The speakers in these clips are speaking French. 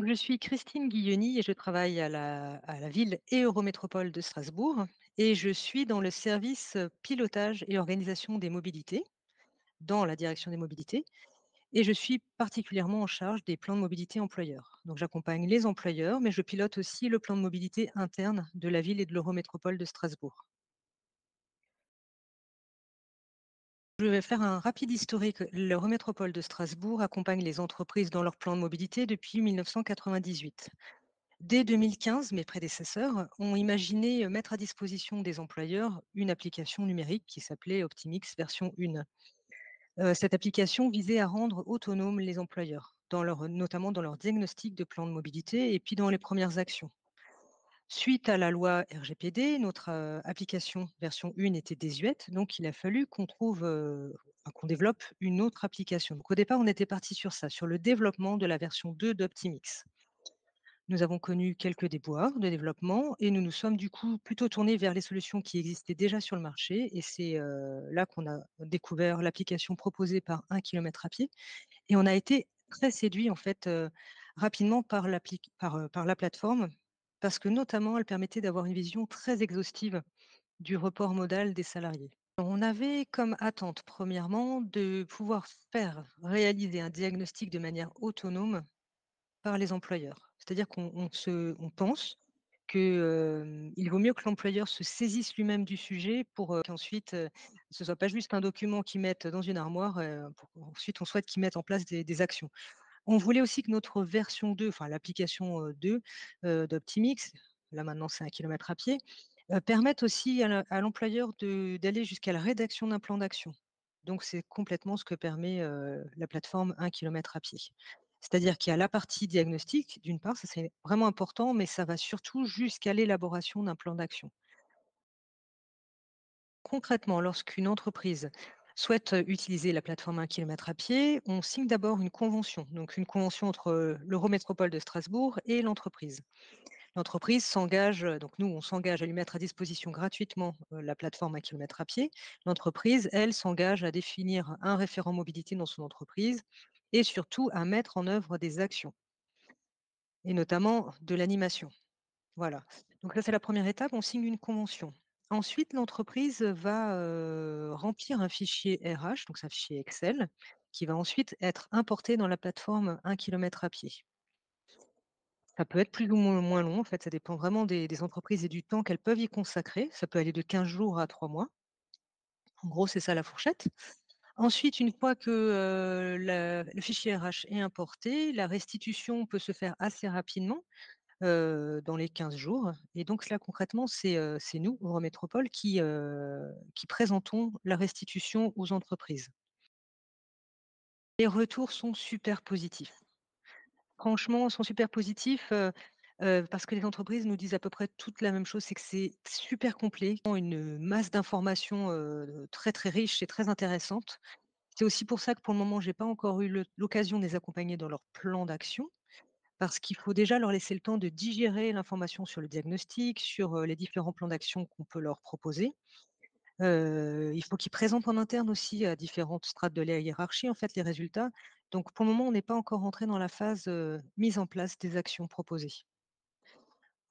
Je suis Christine Guilloni et je travaille à la ville et Eurométropole de Strasbourg et je suis dans le service pilotage et organisation des mobilités, dans la direction des mobilités et je suis particulièrement en charge des plans de mobilité employeurs. Donc j'accompagne les employeurs, mais je pilote aussi le plan de mobilité interne de la ville et de l'Eurométropole de Strasbourg. Je vais faire un rapide historique. L'Eurométropole de Strasbourg accompagne les entreprises dans leur plan de mobilité depuis 1998. Dès 2015, mes prédécesseurs ont imaginé mettre à disposition des employeurs une application numérique qui s'appelait Optimix version 1. Cette application visait à rendre autonomes les employeurs, notamment dans leur diagnostic de plan de mobilité et puis dans les premières actions. Suite à la loi RGPD, notre application version 1 était désuète, donc il a fallu qu'on développe une autre application. Donc au départ, on était parti sur ça, sur le développement de la version 2 d'Optimix. Nous avons connu quelques déboires de développement et nous nous sommes du coup plutôt tournés vers les solutions qui existaient déjà sur le marché et c'est là qu'on a découvert l'application proposée par 1 kilomètre à pied et on a été très séduits en fait, rapidement par la plateforme parce que notamment elle permettait d'avoir une vision très exhaustive du report modal des salariés. On avait comme attente premièrement de pouvoir faire réaliser un diagnostic de manière autonome par les employeurs. C'est-à-dire on pense que, il vaut mieux que l'employeur se saisisse lui-même du sujet pour, qu'ensuite, ce soit pas juste un document qu'ils mettent dans une armoire, pour qu'ensuite on souhaite qu'ils mettent en place des actions. On voulait aussi que notre version 2, enfin l'application, 2, d'Optimix, là maintenant c'est 1 kilomètre à pied, permette aussi à l'employeur d'aller jusqu'à la rédaction d'un plan d'action. Donc c'est complètement ce que permet, la plateforme 1 kilomètre à pied. C'est-à-dire qu'il y a la partie diagnostic, d'une part, ça c'est vraiment important, mais ça va surtout jusqu'à l'élaboration d'un plan d'action. Concrètement, lorsqu'une entreprise souhaite utiliser la plateforme 1 kilomètre à pied, on signe d'abord une convention, donc une convention entre l'Eurométropole de Strasbourg et l'entreprise. L'entreprise s'engage, donc nous, on s'engage à lui mettre à disposition gratuitement la plateforme 1 kilomètre à pied. L'entreprise, elle, s'engage à définir un référent mobilité dans son entreprise et surtout à mettre en œuvre des actions et notamment de l'animation. Voilà. Donc ça, c'est la première étape, on signe une convention. Ensuite, l'entreprise va, remplir un fichier RH, donc c'est un fichier Excel, qui va ensuite être importé dans la plateforme 1 kilomètre à pied. Ça peut être plus ou moins long, en fait, ça dépend vraiment des entreprises et du temps qu'elles peuvent y consacrer. Ça peut aller de 15 jours à 3 mois. En gros, c'est ça la fourchette. Ensuite, une fois que, le fichier RH est importé, la restitution peut se faire assez rapidement. Dans les 15 jours et donc là concrètement c'est nous, Eurométropole qui présentons la restitution aux entreprises. Les retours sont super positifs. Franchement, sont super positifs, parce que les entreprises nous disent à peu près toutes la même chose, c'est que c'est super complet, une masse d'informations, très, très riche et très intéressante. C'est aussi pour ça que pour le moment, j'ai pas encore eu l'occasion de les accompagner dans leur plan d'action. Parce qu'il faut déjà leur laisser le temps de digérer l'information sur le diagnostic, sur, les différents plans d'action qu'on peut leur proposer. Il faut qu'ils présentent en interne aussi à différentes strates de la hiérarchie, en fait, les résultats. Donc pour le moment, on n'est pas encore rentré dans la phase, mise en place des actions proposées.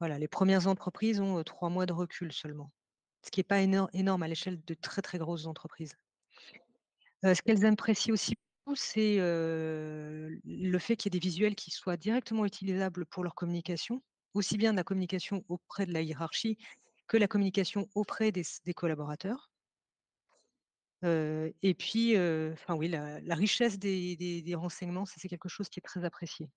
Voilà, les premières entreprises ont, 3 mois de recul seulement, ce qui est pas énorme à l'échelle de très, très grosses entreprises. Ce qu'elles apprécient aussi beaucoup, c'est, le fait qu'il y ait des visuels qui soient directement utilisables pour leur communication, aussi bien la communication auprès de la hiérarchie que la communication auprès des collaborateurs. Et puis, enfin oui, la richesse des renseignements, ça c'est quelque chose qui est très apprécié.